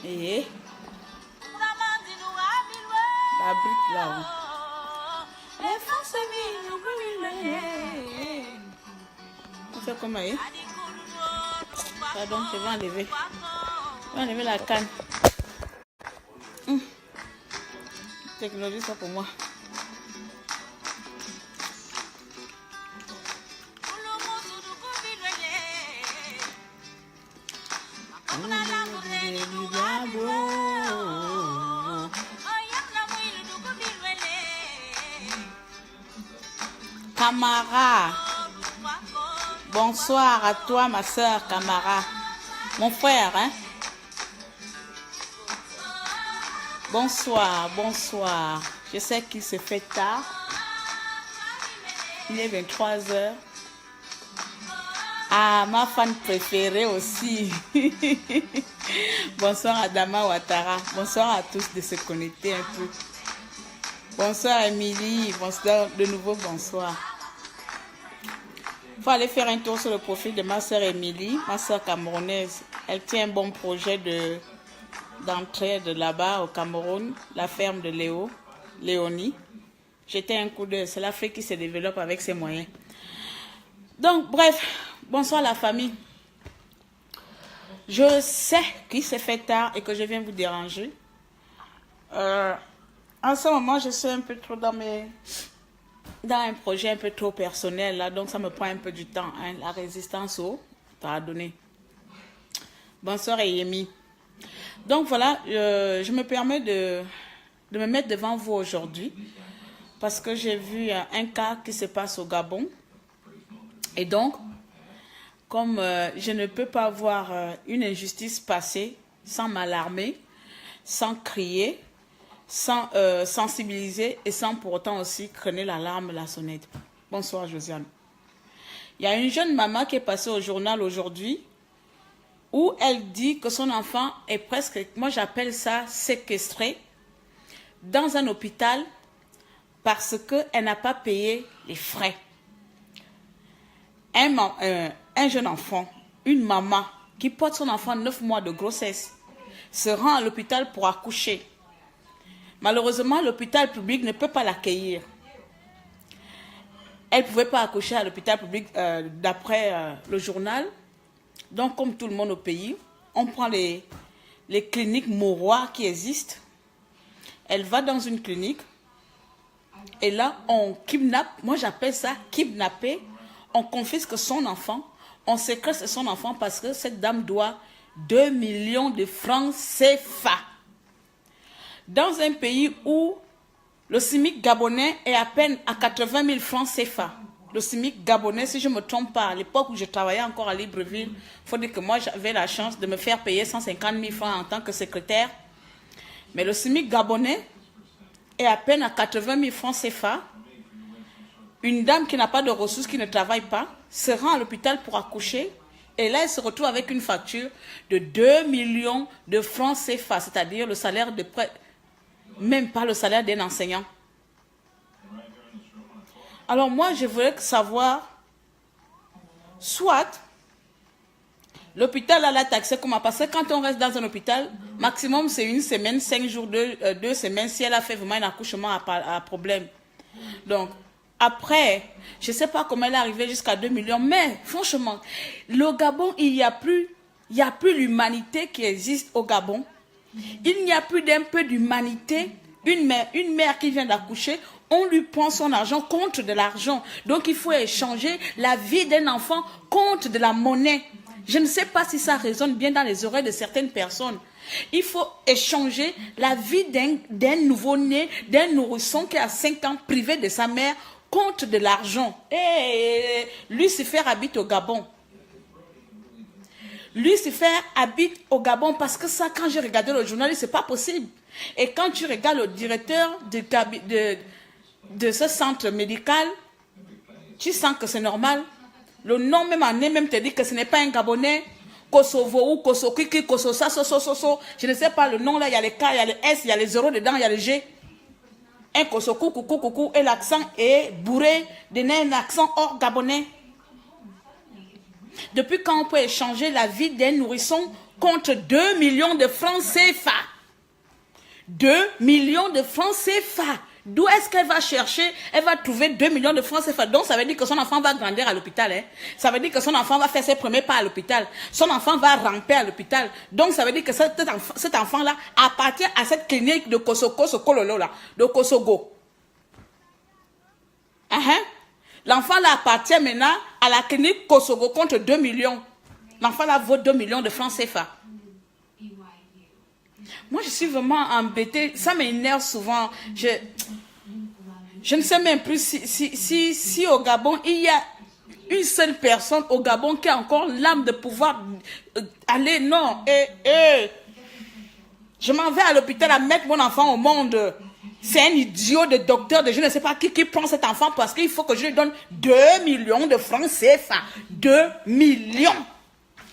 Et la brique là. On fait comment? Pardon, je vais enlever. Je vais enlever la canne. Technologie, ça pour moi. Camara, bonsoir à toi ma soeur Camara, mon frère, hein? Bonsoir, bonsoir. Je sais qu'il se fait tard. Il est 23h. Ah, ma fan préférée aussi. Bonsoir à Dama Ouattara. Bonsoir à tous de se connecter un peu. Bonsoir Émilie. Bonsoir de nouveau, bonsoir. Il faut aller faire un tour sur le profil de ma soeur Émilie, ma soeur camerounaise. Elle tient un bon projet d'entrée de là-bas au Cameroun, la ferme de Léonie. J'étais un coup d'œil. C'est l'Afrique qui se développe avec ses moyens. Donc, bref, bonsoir la famille. Je sais qu'il s'est fait tard et que je viens vous déranger. En ce moment, je suis un peu trop dans un projet un peu trop personnel, là, donc ça me prend un peu du temps. Hein, la résistance au pardonnez. Bonsoir Yemi. Donc voilà, je me permets de me mettre devant vous aujourd'hui parce que j'ai vu un cas qui se passe au Gabon. Et donc, comme je ne peux pas voir une injustice passer sans m'alarmer, sans crier, sans sensibiliser et sans pour autant aussi craigner l'alarme, la sonnette. Bonsoir Josiane. Il y a une jeune maman qui est passée au journal aujourd'hui où elle dit que son enfant est presque, moi j'appelle ça séquestré, dans un hôpital parce qu'elle n'a pas payé les frais. Un jeune enfant, une maman qui porte son enfant 9 mois de grossesse, se rend à l'hôpital pour accoucher. Malheureusement, l'hôpital public ne peut pas l'accueillir. Elle ne pouvait pas accoucher à l'hôpital public d'après le journal. Donc, comme tout le monde au pays, on prend les cliniques mouroirs qui existent. Elle va dans une clinique et là, on kidnappe, moi j'appelle ça kidnapper, on confisque son enfant, on séquestre son enfant parce que cette dame doit 2 millions de francs CFA. Dans un pays où le SMIC gabonais est à peine à 80 000 francs CFA. Le SMIC gabonais, si je ne me trompe pas, à l'époque où je travaillais encore à Libreville, il faut dire que moi j'avais la chance de me faire payer 150 000 francs en tant que secrétaire. Mais le SMIC gabonais est à peine à 80 000 francs CFA. Une dame qui n'a pas de ressources, qui ne travaille pas, se rend à l'hôpital pour accoucher. Et là, elle se retrouve avec une facture de 2 millions de francs CFA, c'est-à-dire le salaire de près, même pas le salaire d'un enseignant. Alors moi, je voulais savoir, soit l'hôpital a la taxé comment, parce que quand on reste dans un hôpital, maximum c'est 1 semaine, 5 jours, 2 semaines, si elle a fait vraiment un accouchement à problème. Donc, après, je ne sais pas comment elle est arrivée jusqu'à 2 millions, mais franchement, le Gabon, il n'y a plus l'humanité qui existe au Gabon. Il n'y a plus d'un peu d'humanité. Une mère qui vient d'accoucher, on lui prend son argent contre de l'argent. Donc, il faut échanger la vie d'un enfant contre de la monnaie. Je ne sais pas si ça résonne bien dans les oreilles de certaines personnes. Il faut échanger la vie d'un nouveau-né, d'un nourrisson qui a 5 ans privé de sa mère contre de l'argent. Et Lucifer habite au Gabon. Lucifer habite au Gabon parce que ça, quand j'ai regardé le journal, c'est pas possible. Et quand tu regardes le directeur de ce centre médical, tu sens que c'est normal. Le nom même en même te dit que ce n'est pas un Gabonais. Kosovo ou Kosokiki, Kososa, so. Je ne sais pas le nom là, il y a les K, il y a les S, il y a les 0 dedans, il y a le G. Un Kosoku, coucou, et l'accent est bourré d'un accent hors gabonais. Depuis quand on peut échanger la vie d'un nourrisson contre 2 millions de francs CFA. 2 millions de francs CFA. D'où est-ce qu'elle va chercher? Elle va trouver 2 millions de francs CFA. Donc, ça veut dire que son enfant va grandir à l'hôpital. Hein? Ça veut dire que son enfant va faire ses premiers pas à l'hôpital. Son enfant va ramper à l'hôpital. Donc, ça veut dire que cet enfant-là appartient à cette clinique de Kosokololo, là, de Kosogo. L'enfant là appartient maintenant à la clinique Kosogo contre 2 millions. L'enfant là vaut 2 millions de francs CFA. Moi, je suis vraiment embêtée. Ça m'énerve souvent. Je ne sais même plus si au Gabon, il y a une seule personne au Gabon qui a encore l'âme de pouvoir aller. Non. Je m'en vais à l'hôpital à mettre mon enfant au monde. C'est un idiot de docteur de je ne sais pas qui prend cet enfant parce qu'il faut que je lui donne 2 millions de francs CFA. 2 millions.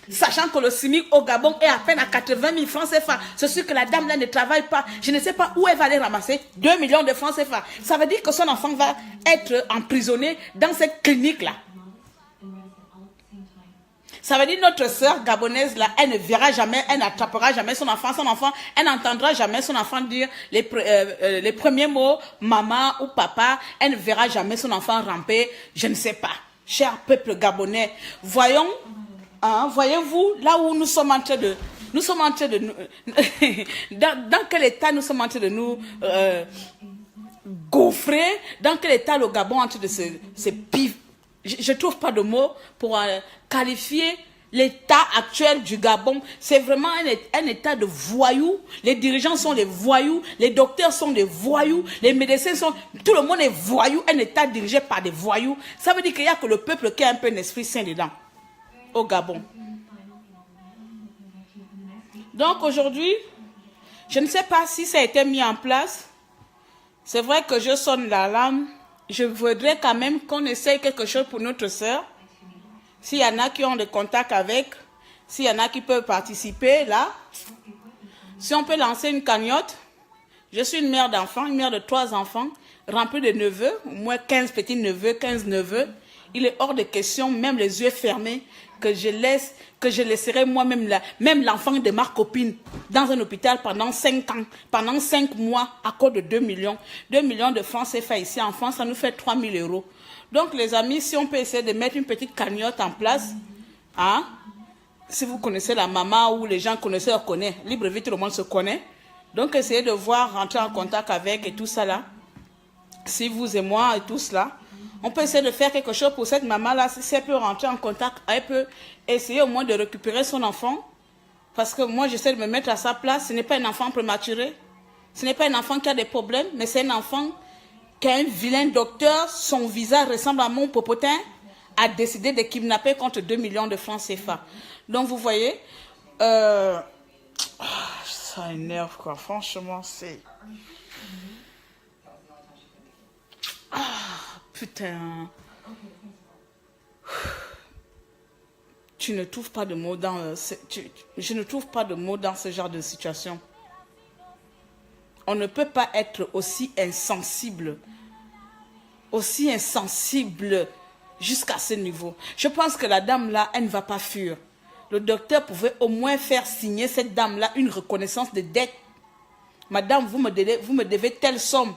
Sachant que le SMIC au Gabon est à peine à 80 000 francs CFA. C'est sûr que la dame là ne travaille pas. Je ne sais pas où elle va aller ramasser 2 millions de francs CFA. Ça veut dire que son enfant va être emprisonné dans cette clinique là. Ça veut dire notre sœur gabonaise là, elle ne verra jamais, elle n'attrapera jamais son enfant, elle n'entendra jamais son enfant dire les premiers mots, maman ou papa, elle ne verra jamais son enfant ramper, je ne sais pas. Cher peuple gabonais, voyons, voyez-vous, là où nous sommes en train de, dans quel état nous sommes en train de nous gaufrer, dans quel état le Gabon est en train de se pivre. Je ne trouve pas de mots pour qualifier l'état actuel du Gabon. C'est vraiment un état de voyous. Les dirigeants sont des voyous. Les docteurs sont des voyous. Les médecins sont... Tout le monde est voyou. Un état dirigé par des voyous. Ça veut dire qu'il n'y a que le peuple qui a un peu un esprit sain dedans. Au Gabon. Donc aujourd'hui, je ne sais pas si ça a été mis en place. C'est vrai que je sonne l'alarme. Je voudrais quand même qu'on essaye quelque chose pour notre sœur. S'il y en a qui ont des contacts avec, s'il y en a qui peuvent participer, là, si on peut lancer une cagnotte. Je suis une mère d'enfants, une mère de 3 enfants, remplie de neveux, au moins 15 petits neveux, 15 neveux. Il est hors de question, même les yeux fermés, que je laisserai moi-même même l'enfant de ma copine dans un hôpital pendant 5 ans, pendant 5 mois, à cause de 2 millions. 2 millions de francs CFA ici en France, ça nous fait 3 000 euros. Donc les amis, si on peut essayer de mettre une petite cagnotte en place, hein, si vous connaissez la maman ou les gens connaissent, on connaît, libre vite, tout le monde se connaît. Donc essayez de voir, rentrer en contact avec et tout ça là. Si vous et moi et tout cela, on peut essayer de faire quelque chose pour cette maman-là. Si elle peut rentrer en contact, elle peut essayer au moins de récupérer son enfant. Parce que moi, j'essaie de me mettre à sa place. Ce n'est pas un enfant prématuré. Ce n'est pas un enfant qui a des problèmes, mais c'est un enfant qui a un vilain docteur. Son visage ressemble à mon popotin. A décidé de kidnapper contre 2 millions de francs CFA. Donc, vous voyez, ça énerve, quoi. Franchement, c'est... Putain. Tu ne trouves pas de mots dans... je ne trouve pas de mots dans ce genre de situation. On ne peut pas être aussi insensible jusqu'à ce niveau. Je pense que la dame là, elle ne va pas fuir. Le docteur pouvait au moins faire signer cette dame là une reconnaissance de dette. Madame, vous me devez telle somme.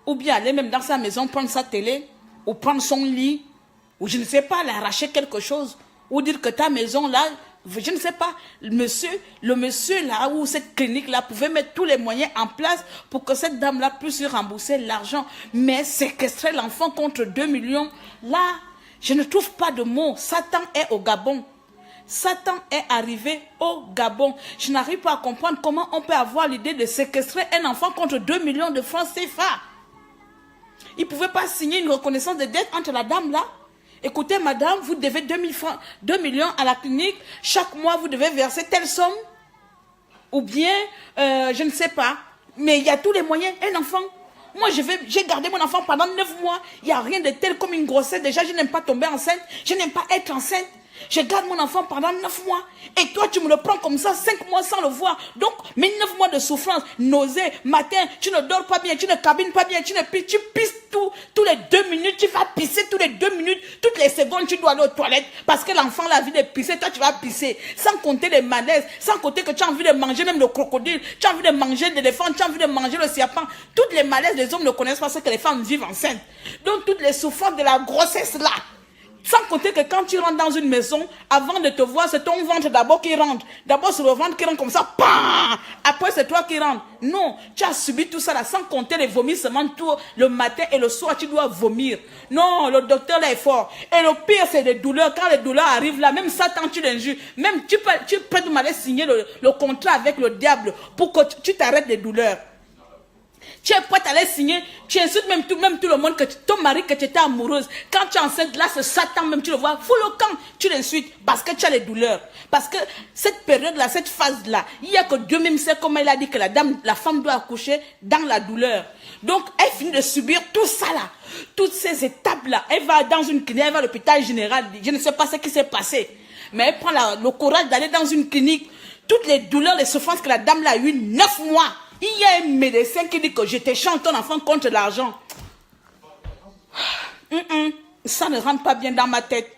Ou bien aller même dans sa maison, prendre sa télé, ou prendre son lit, ou je ne sais pas, l'arracher quelque chose, ou dire que ta maison là, je ne sais pas, le monsieur là, ou cette clinique là, pouvait mettre tous les moyens en place pour que cette dame là puisse lui rembourser l'argent, mais séquestrer l'enfant contre 2 millions, là, je ne trouve pas de mots. Satan est au Gabon. Satan est arrivé au Gabon. Je n'arrive pas à comprendre comment on peut avoir l'idée de séquestrer un enfant contre 2 millions de francs CFA. Il ne pouvait pas signer une reconnaissance de dette entre la dame là. Écoutez, madame, vous devez 2 millions à la clinique. Chaque mois, vous devez verser telle somme. Ou bien, je ne sais pas. Mais il y a tous les moyens. Un enfant. Moi, j'ai gardé mon enfant pendant 9 mois. Il n'y a rien de tel comme une grossesse. Déjà, je n'aime pas tomber enceinte. Je n'aime pas être enceinte. Je garde mon enfant pendant 9 mois. Et toi, tu me le prends comme ça, 5 mois sans le voir. Donc, mes 9 mois de souffrance, nausée, matin, tu ne dors pas bien, tu ne cabines pas bien, tu pisses tous les 2 minutes, tu vas pisser tous les 2 minutes, toutes les secondes, tu dois aller aux toilettes. Parce que l'enfant a envie de pisser, toi, tu vas pisser. Sans compter les malaises, sans compter que tu as envie de manger même le crocodile, tu as envie de manger l'éléphant, tu as envie de manger le serpent. Toutes les malaises, les hommes ne connaissent pas ce que les femmes vivent enceintes. Donc, toutes les souffrances de la grossesse là. Sans compter que quand tu rentres dans une maison, avant de te voir, c'est ton ventre d'abord qui rentre. D'abord, c'est le ventre qui rentre comme ça. Pam! Après, c'est toi qui rentres. Non, tu as subi tout ça là, sans compter les vomissements tout le matin et le soir, tu dois vomir. Non, le docteur là est fort. Et le pire, c'est les douleurs. Quand les douleurs arrivent là, même Satan, tu l'injures. Même tu peux m'aller signer le contrat avec le diable pour que tu t'arrêtes les douleurs. Tu es prête à aller signer, tu insultes même tout le monde, que ton mari, que tu étais amoureuse. Quand tu es enceinte, là, c'est Satan même, tu le vois, fous le camp, tu l'insultes parce que tu as les douleurs. Parce que cette période-là, cette phase-là, il n'y a que Dieu même sait comment il a dit que la femme doit accoucher dans la douleur. Donc, elle finit de subir tout ça là, toutes ces étapes-là. Elle va dans une clinique, elle va à l'hôpital général, je ne sais pas ce qui s'est passé. Mais elle prend le courage d'aller dans une clinique. Toutes les douleurs, les souffrances que la dame là a eues, 9 mois. Il y a un médecin qui dit que je t'échange ton enfant contre l'argent. Ça ne rentre pas bien dans ma tête.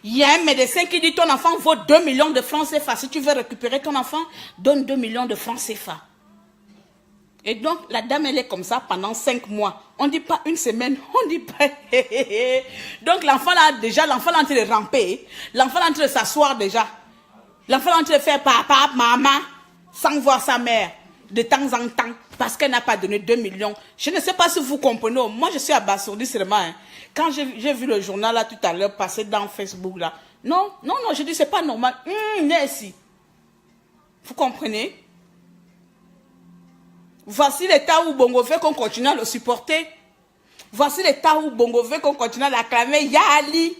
Il y a un médecin qui dit ton enfant vaut 2 millions de francs CFA. Si tu veux récupérer ton enfant, donne 2 millions de francs CFA. Et donc, la dame, elle est comme ça pendant 5 mois. On ne dit pas une semaine, on ne dit pas... Donc, l'enfant là, déjà, l'enfant est en train de ramper. L'enfant est en train de s'asseoir déjà. L'enfant est en train de faire papa, maman, sans voir sa mère, de temps en temps, parce qu'elle n'a pas donné 2 millions. Je ne sais pas si vous comprenez. Moi, je suis abasourdie seulement. Hein. Quand j'ai vu le journal là tout à l'heure passer dans Facebook là, non, je dis c'est pas normal. Merci. Vous comprenez? Voici l'état où Bongo veut qu'on continue à le supporter. Voici l'état où Bongo veut qu'on continue à l'acclamer. Yali.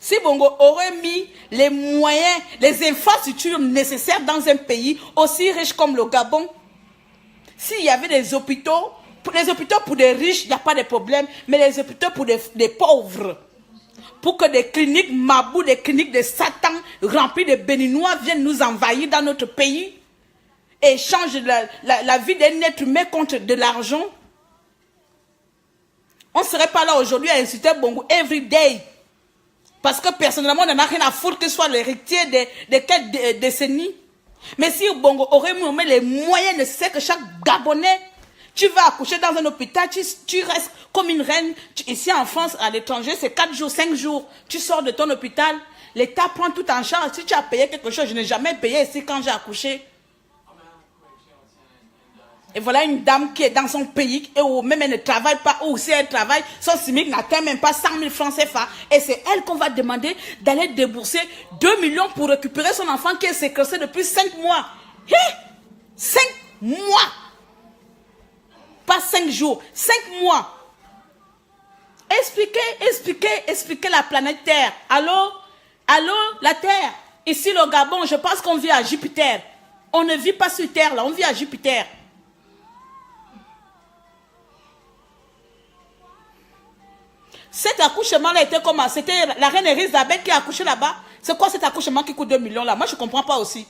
Si Bongo aurait mis les moyens, les infrastructures nécessaires dans un pays aussi riche comme le Gabon, s'il y avait des hôpitaux pour des riches, il n'y a pas de problème, mais les hôpitaux pour des pauvres, pour que des cliniques mabou, des cliniques de Satan remplies de béninois viennent nous envahir dans notre pays et changent la vie d'un être humain contre de l'argent, on ne serait pas là aujourd'hui à inciter Bongo every day. Parce que personnellement, on n'en a rien à foutre qu'il soit l'héritier de quelle décennie. Mais si Bongo aurait mis les moyens nécessaires que chaque Gabonais, tu vas accoucher dans un hôpital, tu restes comme une reine. Ici en France, à l'étranger, c'est 4 jours, 5 jours. Tu sors de ton hôpital, l'État prend tout en charge. Si tu as payé quelque chose, je n'ai jamais payé ici quand j'ai accouché. Et voilà une dame qui est dans son pays et où même elle ne travaille pas, ou si elle travaille, son SMIC n'atteint même pas 100 000 francs CFA. Et c'est elle qu'on va demander d'aller débourser 2 millions pour récupérer son enfant qui est séquestré depuis 5 mois. 5 mois. Pas 5 jours, 5 mois. Expliquez la planète Terre. Allô, la Terre. Ici le Gabon, je pense qu'on vit à Jupiter. On ne vit pas sur Terre là, on vit à Jupiter. Cet accouchement-là était comment? C'était la reine Elisabeth qui a accouché là-bas. C'est quoi cet accouchement qui coûte 2 millions là? Moi, je ne comprends pas aussi.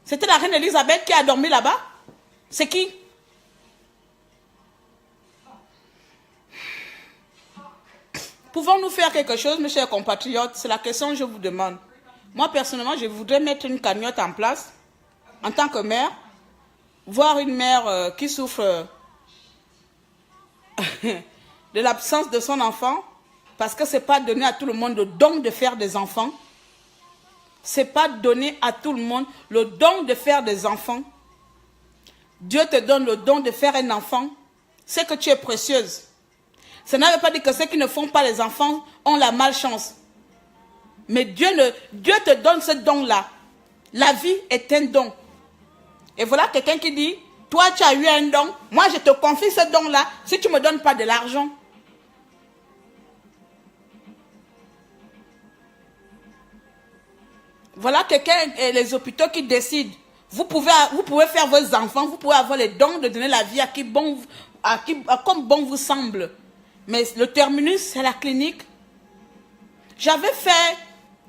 C'était la reine Elisabeth qui a dormi là-bas? C'est qui? Pouvons-nous faire quelque chose, mes chers compatriotes? C'est la question que je vous demande. Moi, personnellement, je voudrais mettre une cagnotte en place, en tant que mère, voir une mère qui souffre de l'absence de son enfant, parce que ce n'est pas donné à tout le monde le don de faire des enfants. Ce n'est pas donné à tout le monde le don de faire des enfants. Dieu te donne le don de faire un enfant, c'est que tu es précieuse. Ça ne veut pas dire que ceux qui ne font pas les enfants ont la malchance. Mais Dieu te donne ce don-là. La vie est un don. Et voilà quelqu'un qui dit, toi tu as eu un don, moi je te confie ce don-là si tu ne me donnes pas de l'argent. Voilà quelqu'un, les hôpitaux qui décident. Vous pouvez faire vos enfants, vous pouvez avoir les dons de donner la vie à comme bon vous semble. Mais le terminus, c'est la clinique. J'avais fait,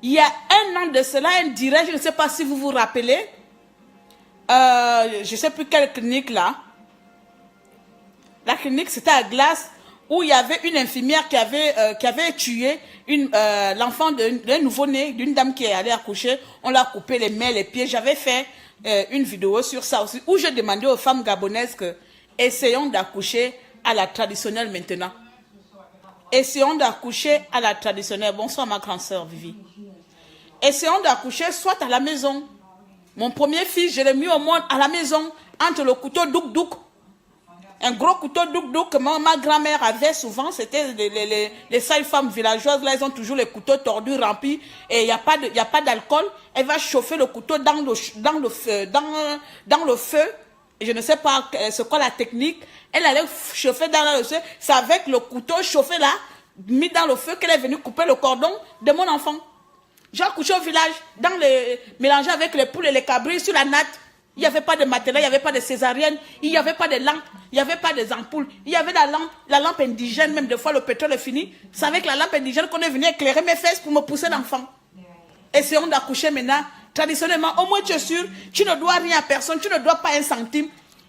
il y a un an de cela, un direct, je ne sais pas si vous vous rappelez. Je ne sais plus quelle clinique là. La clinique, c'était à Glace, où il y avait une infirmière qui avait tué l'enfant d'un nouveau-né, d'une dame qui est allée accoucher. On l'a coupé les mains, les pieds. J'avais fait une vidéo sur ça aussi, où je demandais aux femmes gabonaises que essayons d'accoucher à la traditionnelle maintenant. Essayons d'accoucher à la traditionnelle. Bonsoir ma grande sœur Vivi. Essayons d'accoucher soit à la maison. Mon premier fils, je l'ai mis au monde à la maison, entre le couteau douk-douk. Un gros couteau douk-douk que ma grand-mère avait souvent, c'était les seules femmes villageoises, là, elles ont toujours les couteaux tordus, remplis, et il n'y a pas d'alcool. Elle va chauffer le couteau dans le feu, et je ne sais pas c'est quoi la technique. Elle allait chauffer dans le feu, c'est avec le couteau chauffé là, mis dans le feu, qu'elle est venue couper le cordon de mon enfant. J'ai accouché au village, mélangé avec les poules et les cabris sur la natte. Il n'y avait pas de matériel, il n'y avait pas de césarienne, il n'y avait pas de lampe, il n'y avait pas des ampoules. Il y avait la lampe indigène, même des fois le pétrole est fini. C'est avec la lampe indigène qu'on est venu éclairer mes fesses pour me pousser l'enfant. Essayons d'accoucher maintenant. Traditionnellement, au moins tu es sûr, tu ne dois rien à personne, tu ne dois pas un centime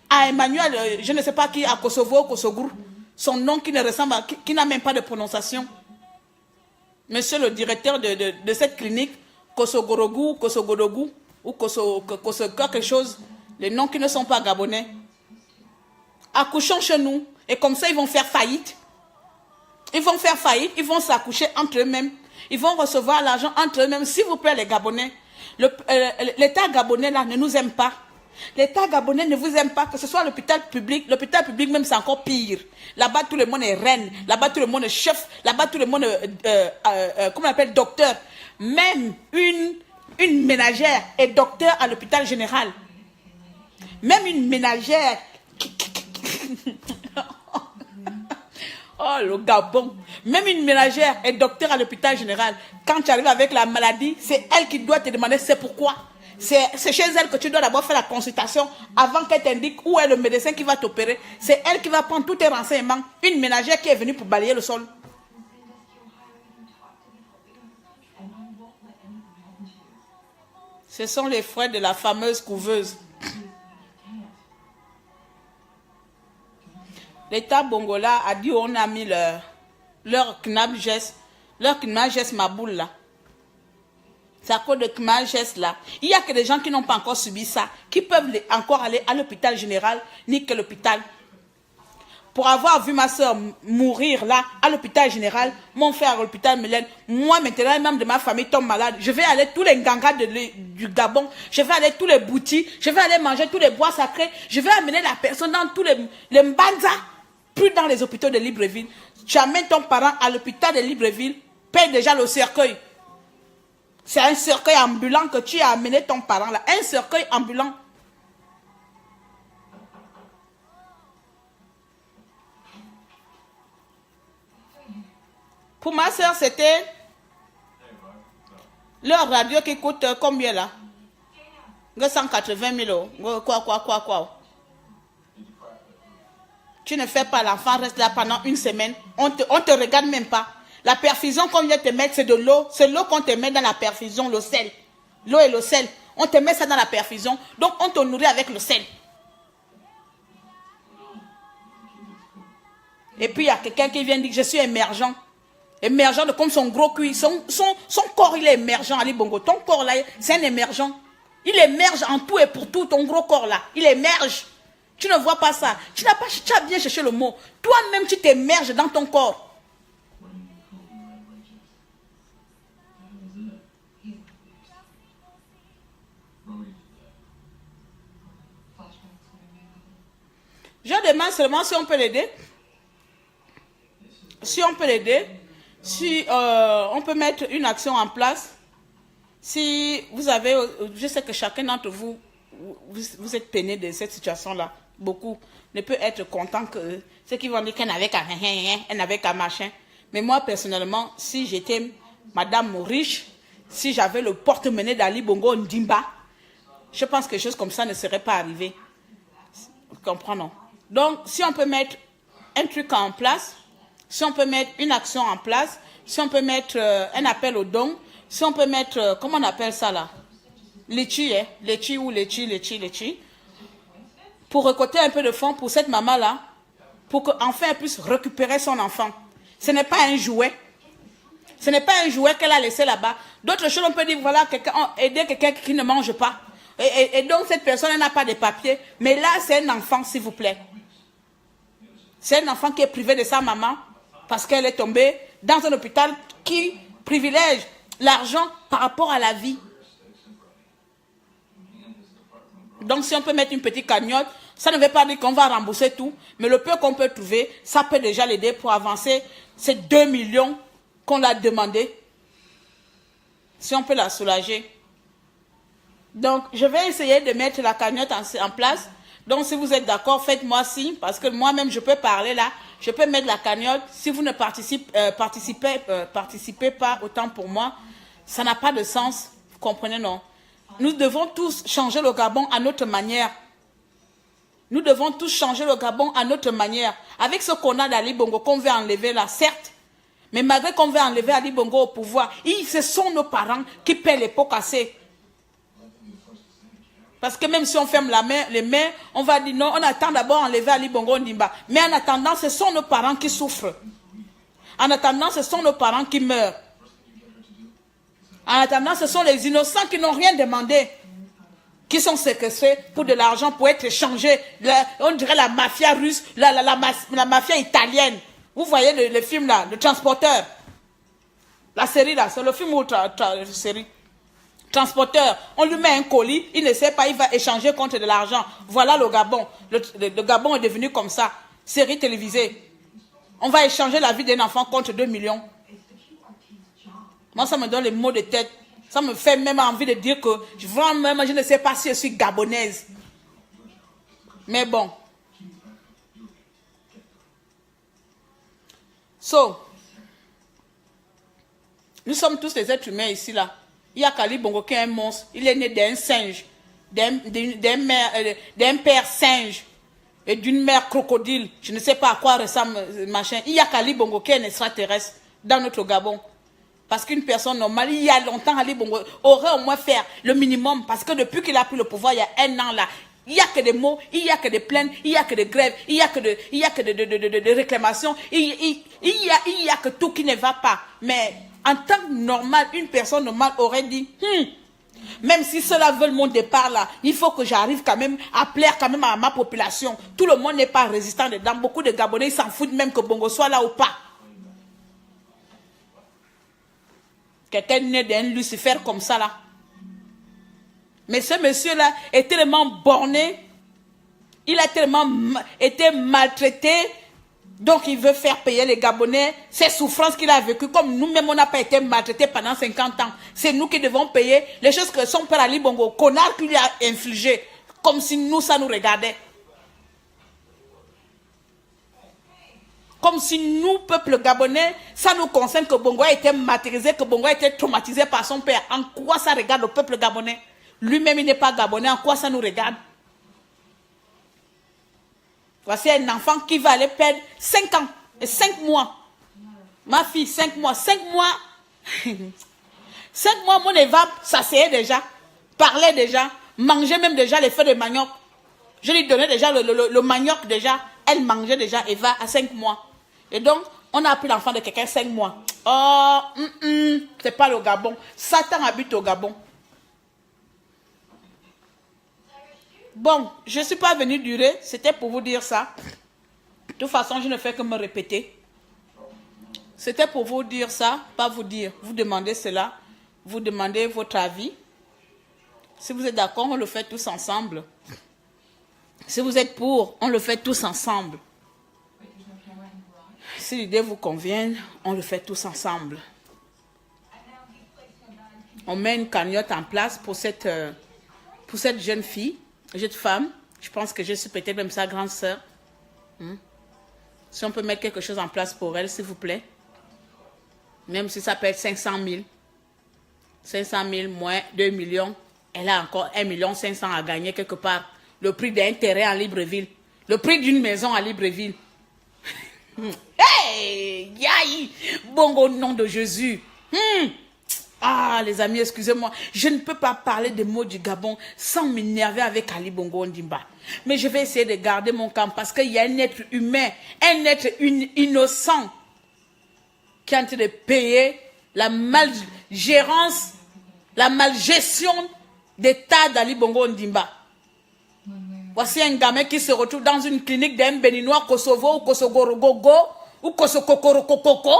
à Emmanuel, je ne sais pas qui, à Kosovo, Kosogour, son nom qui ne ressemble à, qui n'a même pas de prononciation. Monsieur le directeur de cette clinique, Kosogorogou, Kosogodogou, ou quelque chose, les noms qui ne sont pas gabonais. Accouchons chez nous, et comme ça ils vont faire faillite. Ils vont faire faillite, ils vont s'accoucher entre eux-mêmes. Ils vont recevoir l'argent entre eux-mêmes. S'il vous plaît les Gabonais, l'État gabonais là ne nous aime pas. L'État gabonais ne vous aime pas, que ce soit l'hôpital public même c'est encore pire. Là-bas tout le monde est reine, là-bas tout le monde est chef, là-bas tout le monde est, comment on appelle, docteur. Même une ménagère est docteur à l'hôpital général. Même une ménagère. Oh le Gabon. Même une ménagère est docteur à l'hôpital général. Quand tu arrives avec la maladie, c'est elle qui doit te demander c'est pourquoi. C'est chez elle que tu dois d'abord faire la consultation avant qu'elle t'indique où est le médecin qui va t'opérer. C'est elle qui va prendre tous tes renseignements. Une ménagère qui est venue pour balayer le sol. Ce sont les frais de la fameuse couveuse. L'État bongola a dit on a mis leur knabgest ma boule là. C'est à cause de knabgest là. Il n'y a que des gens qui n'ont pas encore subi ça, qui peuvent encore aller à l'hôpital général, ni que l'hôpital. Pour avoir vu ma soeur mourir là, à l'hôpital général, mon frère à l'hôpital Mélène, moi maintenant, un membre de ma famille tombe malade, je vais aller tous les gangas du Gabon, je vais aller tous les boutiques, je vais aller manger tous les bois sacrés, je vais amener la personne dans tous les mbanza, plus dans les hôpitaux de Libreville. Tu amènes ton parent à l'hôpital de Libreville, paye déjà le cercueil. C'est un cercueil ambulant que tu as amené ton parent là, un cercueil ambulant. Pour ma soeur, c'était leur radio qui coûte combien là? 180 000 euros. Quoi. Tu ne fais pas, l'enfant reste là pendant une semaine. On te regarde même pas. La perfusion qu'on vient te mettre, c'est de l'eau. C'est l'eau qu'on te met dans la perfusion, le sel. L'eau et le sel. On te met ça dans la perfusion. Donc, on te nourrit avec le sel. Et puis, il y a quelqu'un qui vient dire que je suis émergent. Émergent de comme son gros cul. Son corps, il est émergent, Ali Bongo. Ton corps, là, c'est un émergent. Il émerge en tout et pour tout, ton gros corps, là. Il émerge. Tu ne vois pas ça. Tu as bien cherché le mot. Toi-même, tu t'émerges dans ton corps. Je demande seulement si on peut l'aider. Si on peut l'aider. Si on peut mettre une action en place. Si vous avez... Je sais que chacun d'entre vous, vous êtes peiné de cette situation-là. Beaucoup ne peut être content que ceux qui vont dire qu'elle n'avait qu'à rien, elle n'avait qu'à machin. Mais moi, personnellement, si j'étais madame riche, si j'avais le porte-monnaie d'Ali Bongo Ndimba, je pense que quelque chose comme ça ne serait pas arrivé. Vous comprenez? Donc, si on peut mettre un truc en place, si on peut mettre une action en place, si on peut mettre un appel aux dons, si on peut mettre, comment on appelle ça là? Litchi, hein? Litchi ou litchi. Pour récolter un peu de fonds pour cette maman-là, pour qu'enfin elle puisse récupérer son enfant. Ce n'est pas un jouet. Ce n'est pas un jouet qu'elle a laissé là-bas. D'autres choses, on peut dire, voilà, aider quelqu'un qui ne mange pas. Et donc, cette personne, elle n'a pas de papier. Mais là, c'est un enfant, s'il vous plaît. C'est un enfant qui est privé de sa maman parce qu'elle est tombée dans un hôpital qui privilège l'argent par rapport à la vie. Donc, si on peut mettre une petite cagnotte, ça ne veut pas dire qu'on va rembourser tout. Mais le peu qu'on peut trouver, ça peut déjà l'aider pour avancer ces 2 millions qu'on l'a demandé. Si on peut la soulager. Donc, je vais essayer de mettre la cagnotte en place. Donc, si vous êtes d'accord, faites-moi signe. Parce que moi-même, je peux parler là. Je peux mettre la cagnotte. Si vous ne participez pas autant pour moi, ça n'a pas de sens. Vous comprenez, non? Nous devons tous changer le Gabon à notre manière. Nous devons tous changer le Gabon à notre manière. Avec ce qu'on a d'Ali Bongo, qu'on veut enlever là, certes. Mais malgré qu'on veut enlever Ali Bongo au pouvoir, ce sont nos parents qui paient les pots cassés. Parce que même si on ferme les mains, on va dire non, on attend d'abord enlever Ali Bongo Ndimba. Mais en attendant, ce sont nos parents qui souffrent. En attendant, ce sont nos parents qui meurent. En attendant, ce sont les innocents qui n'ont rien demandé, qui sont séquestrés pour de l'argent, pour être échangés. On dirait la mafia russe, la mafia italienne. Vous voyez le film là, le transporteur. La série là, c'est le film ou la série. Transporteur, on lui met un colis, il ne sait pas, il va échanger contre de l'argent. Voilà le Gabon. Le Gabon est devenu comme ça. Série télévisée. On va échanger la vie d'un enfant contre 2 millions. Moi, ça me donne les maux de tête. Ça me fait même envie de dire que vraiment, je ne sais pas si je suis gabonaise. Mais bon. Nous sommes tous des êtres humains ici, là. Il y a Ali Bongo qui est un monstre. Il est né d'un singe, d'un père singe et d'une mère crocodile. Je ne sais pas à quoi ressemble machin. Il y a Ali Bongo qui est un extraterrestre dans notre Gabon. Parce qu'une personne normale, il y a longtemps, Ali Bongo aurait au moins fait le minimum. Parce que depuis qu'il a pris le pouvoir, il y a un an là, il n'y a que des mots, il n'y a que des plaintes, il n'y a que des grèves, il n'y a que de réclamations, il y a que tout qui ne va pas. Mais en tant que normal, une personne normale aurait dit, même si ceux-là veulent mon départ là, il faut que j'arrive quand même à plaire quand même à ma population. Tout le monde n'est pas résistant dedans. Beaucoup de Gabonais s'en foutent même que Bongo soit là ou pas. Quelqu'un né d'un Lucifer comme ça là. Mais ce monsieur-là est tellement borné, il a tellement été maltraité, donc il veut faire payer les Gabonais ces souffrances qu'il a vécues. Comme nous-mêmes, on n'a pas été maltraités pendant 50 ans. C'est nous qui devons payer les choses que son père Ali Bongo, connard, qui lui a infligé, comme si nous, ça nous regardait. Comme si nous, peuple gabonais, ça nous concerne que Bongo a été martyrisé, que Bongo a été traumatisé par son père. En quoi ça regarde le peuple gabonais? Lui-même, il n'est pas gabonais. En quoi ça nous regarde? Voici un enfant qui va aller perdre 5 ans et 5 mois. Ma fille, 5 mois. 5 mois. 5 mois, mon Eva s'asseyait déjà, parlait déjà, mangeait même déjà les feuilles de manioc. Je lui donnais déjà le manioc déjà. Elle mangeait déjà Eva à 5 mois. Et donc, on a appris l'enfant de quelqu'un 5 mois. Oh, c'est pas le Gabon. Satan habite au Gabon. Bon, je ne suis pas venue durer. C'était pour vous dire ça. De toute façon, je ne fais que me répéter. C'était pour vous dire ça, pas vous dire. Vous demandez cela. Vous demandez votre avis. Si vous êtes d'accord, on le fait tous ensemble. Si vous êtes pour, on le fait tous ensemble. Si l'idée vous convient, on le fait tous ensemble. On met une cagnotte en place pour cette jeune fille, jeune femme. Je pense que je suis peut-être même sa grande sœur. Si on peut mettre quelque chose en place pour elle, s'il vous plaît. Même si ça peut être 500 000. 500 000 moins 2 millions. Elle a encore 1 500 000 à gagner quelque part. Le prix d'un terrain à Libreville. Le prix d'une maison à Libreville. Hey! Yaï. Bongo, au nom de Jésus. Ah, les amis, excusez-moi. Je ne peux pas parler des mots du Gabon sans m'énerver avec Ali Bongo Ondimba. Mais je vais essayer de garder mon camp parce qu'il y a un être humain, un être innocent qui est en train de payer la malgérance, la malgestion d'État d'Ali Bongo Ondimba. Voici un gamin qui se retrouve dans une clinique d'un béninois Kosovo ou Kosogorogogo ou Kosokokorokokoko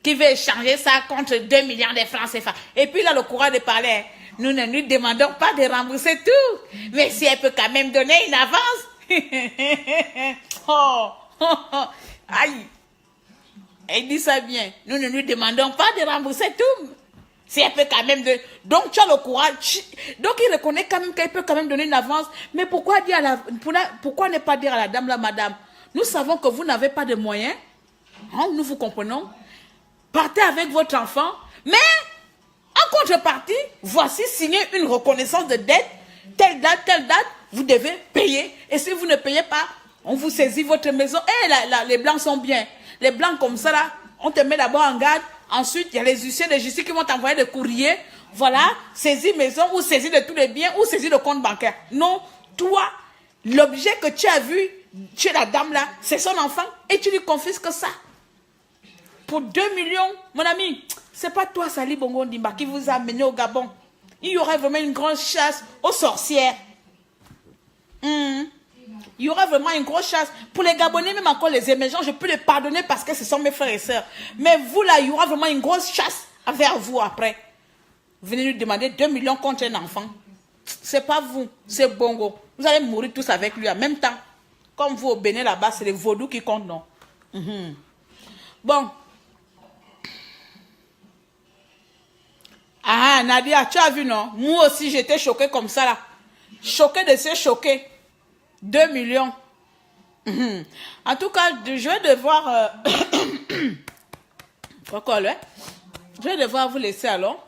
qui veut échanger ça contre 2 millions de francs CFA. Et puis il a le courage de parler. Nous ne lui demandons pas de rembourser tout. Mais si elle peut quand même donner une avance. Oh. Aïe. Elle dit ça bien. Nous ne lui demandons pas de rembourser tout. Si elle peut quand même... Donc tu as le courage. Donc il reconnaît quand même qu'elle peut quand même donner une avance. Mais pourquoi ne pas dire à la dame, là, madame, nous savons que vous n'avez pas de moyens. Hein, nous vous comprenons. Partez avec votre enfant. Mais en contrepartie, voici signer une reconnaissance de dette. Telle date, vous devez payer. Et si vous ne payez pas, on vous saisit votre maison. Et les blancs sont bien. Les blancs comme ça, là, on te met d'abord en garde. Ensuite, il y a les huissiers de justice qui vont t'envoyer des courriers. Voilà, saisis maison ou saisis de tous les biens ou saisis de compte bancaire. Non, toi, l'objet que tu as vu chez la dame là, c'est son enfant et tu lui confisques ça. Pour 2 millions, mon ami, c'est pas toi, Sali Bongo Ondimba, qui vous a amené au Gabon. Il y aurait vraiment une grande chasse aux sorcières. Il y aura vraiment une grosse chasse. Pour les Gabonais, même encore les émergents, je peux les pardonner parce que ce sont mes frères et sœurs. Mais vous là, il y aura vraiment une grosse chasse envers vous après. Venez lui demander 2 millions contre un enfant. C'est pas vous, c'est Bongo. Vous allez mourir tous avec lui en même temps. Comme vous au Bénin là-bas, c'est les vaudous qui comptent, non? Bon. Ah, Nadia, tu as vu, non? Moi aussi, j'étais choquée comme ça là. Choquée de se choquer. 2 millions. En tout cas, je vais devoir... je vais devoir vous laisser alors.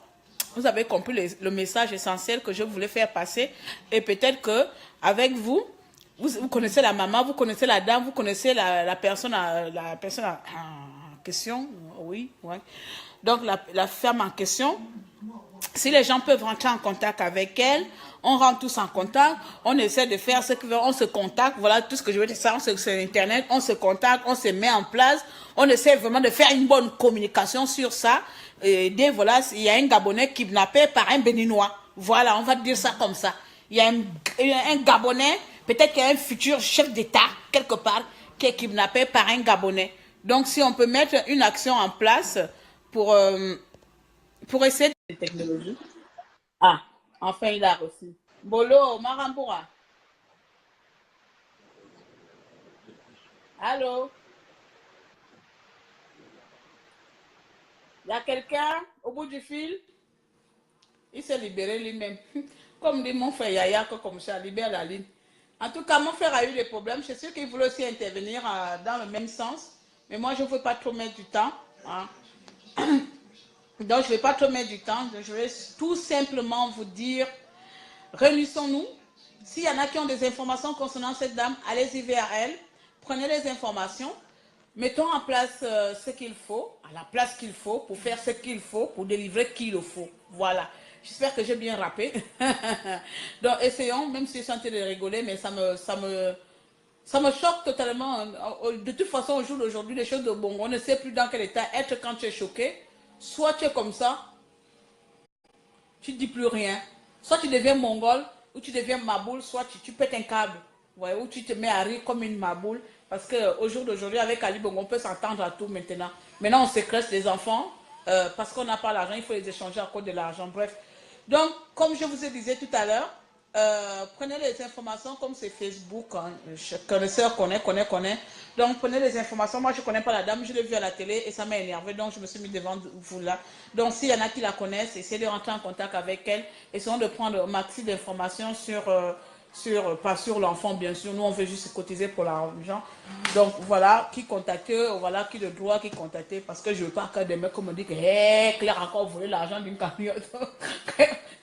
Vous avez compris le message essentiel que je voulais faire passer. Et peut-être que avec vous, vous connaissez la maman, vous connaissez la dame, vous connaissez la personne en question. Oui, ouais. Donc la femme en question. Si les gens peuvent rentrer en contact avec elle, on rentre tous en contact, on essaie de faire ce qu'on veut, on se contacte, voilà tout ce que je veux dire, ça, sur Internet, on se contacte, on se met en place, on essaie vraiment de faire une bonne communication sur ça. Et dès, voilà, il y a un Gabonais kidnappé par un Béninois. Voilà, on va dire ça comme ça. Il y a un Gabonais, peut-être qu'il y a un futur chef d'État, quelque part, qui est kidnappé par un Gabonais. Donc, si on peut mettre une action en place pour essayer de technologie. Ah, enfin il a reçu. Bolo, Maramboura. Allô? Il y a quelqu'un au bout du fil? Il s'est libéré lui-même. Comme dit mon frère Yaya, que comme ça, libère la ligne. En tout cas, mon frère a eu des problèmes. Je suis sûr qu'il voulait aussi intervenir dans le même sens. Mais moi, je ne veux pas trop mettre du temps. Hein. Donc, je ne vais pas trop mettre du temps. Je vais tout simplement vous dire, réunissons-nous. S'il y en a qui ont des informations concernant cette dame, allez-y vers elle. Prenez les informations. Mettons en place ce qu'il faut, à la place qu'il faut, pour faire ce qu'il faut, pour délivrer qui le faut. Voilà. J'espère que j'ai bien rappé. Donc, essayons, même si je suis en train de rigoler, mais ça me choque totalement. De toute façon, au jour d'aujourd'hui, les choses de Bongo, on ne sait plus dans quel état être quand tu es choqué. Soit tu es comme ça, tu ne dis plus rien. Soit tu deviens mongol, ou tu deviens maboule, soit tu pètes un câble. Ouais, ou tu te mets à rire comme une maboule. Parce qu'au jour d'aujourd'hui, avec Ali Bongo, on peut s'entendre à tout maintenant. Maintenant, on sécrète les enfants. Parce qu'on n'a pas l'argent, il faut les échanger à cause de l'argent. Bref. Donc, comme je vous ai dit tout à l'heure, prenez les informations comme c'est Facebook. Hein, connaisseur connaît. Donc, prenez les informations. Moi, je ne connais pas la dame. Je l'ai vue à la télé et ça m'a énervé. Donc, je me suis mis devant vous là. Donc, s'il y en a qui la connaissent, essayez de rentrer en contact avec elle. Essayons de prendre un maxi d'informations pas sur l'enfant, bien sûr. Nous, on veut juste cotiser pour l'argent. Donc, voilà qui contacter, voilà qui le droit, qui contacter. Parce que je ne veux pas que des mecs me disent que hey, Claire a encore volé l'argent d'une cagnotte.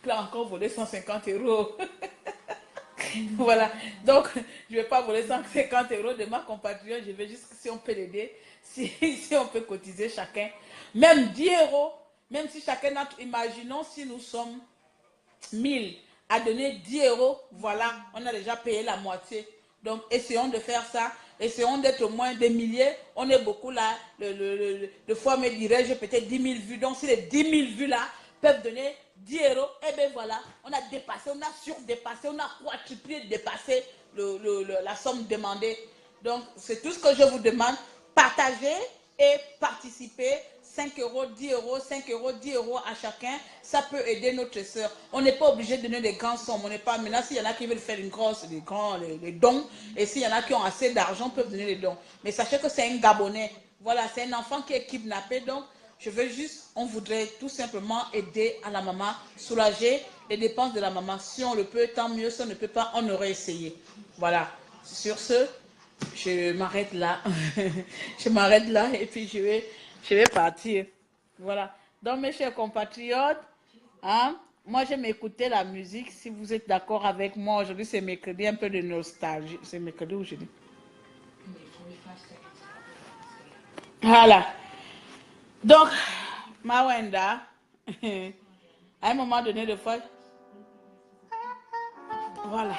Claire a encore volé 150 €. Voilà. Donc, je ne vais pas voler 150 euros de ma compatriote. Je vais juste, si on peut l'aider, si on peut cotiser chacun, même 10 euros, même si chacun, imaginons si nous sommes 1000 à donner 10 euros, voilà, on a déjà payé la moitié. Donc, essayons de faire ça. Essayons d'être au moins des milliers. On est beaucoup là. Le fois me dirais-je peut-être 10 000 vues. Donc, si les 10 000 vues là peuvent donner 10 euros, eh bien voilà, on a dépassé, on a surdépassé, on a quadruplé, dépassé la somme demandée. Donc, c'est tout ce que je vous demande. Partagez et participez. 5 euros, 10 euros, 5 euros, 10 euros à chacun, ça peut aider notre soeur. On n'est pas obligé de donner des grandes sommes. On n'est pas, maintenant, s'il y en a qui veulent faire les dons, et s'il y en a qui ont assez d'argent, peuvent donner les dons. Mais sachez que c'est un Gabonais. Voilà, c'est un enfant qui est kidnappé. Donc, je veux juste, on voudrait tout simplement aider à la maman, soulager les dépenses de la maman. Si on le peut, tant mieux. Si on ne peut pas, on aurait essayé. Voilà. Sur ce, je m'arrête là. Je m'arrête là et puis je vais partir. Voilà. Donc, mes chers compatriotes, hein, moi, j'aime écouter la musique. Si vous êtes d'accord avec moi, aujourd'hui, c'est mercredi, un peu de nostalgie. C'est mercredi ou jeudi? Voilà. Donc, Mawenda, à un moment donné, de fois, voilà.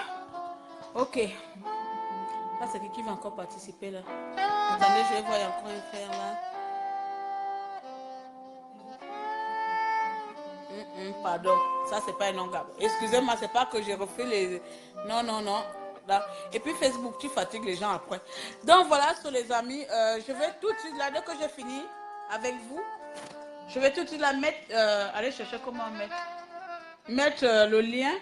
Ok. Là, c'est qui va encore participer là? Attendez, je vais voir encore un faire là. Pardon, ça c'est pas un nom Gabon. Excusez-moi, c'est pas que j'ai refait les... Non, non, non. Là. Et puis Facebook, tu fatigues les gens après. Donc voilà, sur les amis, je vais tout de suite, là, dès que j'ai fini avec vous, je vais tout de suite la mettre... allez chercher comment mettre le lien.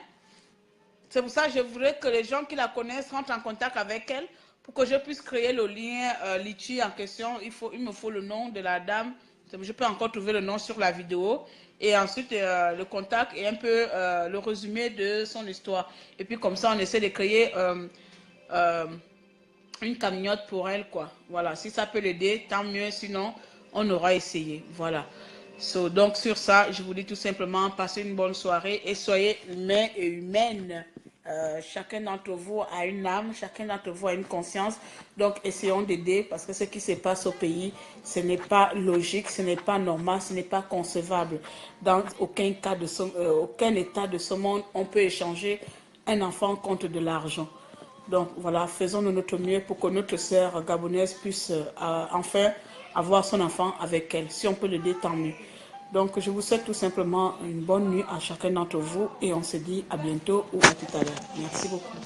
C'est pour ça que je voudrais que les gens qui la connaissent rentrent en contact avec elle pour que je puisse créer le lien Litchi en question. Il me faut le nom de la dame. Je peux encore trouver le nom sur la vidéo. Et ensuite, le contact et un peu le résumé de son histoire. Et puis comme ça, on essaie de créer une cagnotte pour elle, quoi. Voilà, si ça peut l'aider, tant mieux. Sinon, on aura essayé. Voilà. Donc sur ça, je vous dis tout simplement, passez une bonne soirée et soyez humains et humaines. Chacun d'entre vous a une âme, chacun d'entre vous a une conscience. Donc essayons d'aider parce que ce qui se passe au pays, ce n'est pas logique, ce n'est pas normal, ce n'est pas concevable. Dans aucun cas de aucun état de ce monde, on peut échanger un enfant contre de l'argent. Donc voilà, faisons-nous notre mieux pour que notre sœur gabonaise puisse enfin avoir son enfant avec elle. Si on peut l'aider, tant mieux. Donc je vous souhaite tout simplement une bonne nuit à chacun d'entre vous et on se dit à bientôt ou à tout à l'heure. Merci beaucoup.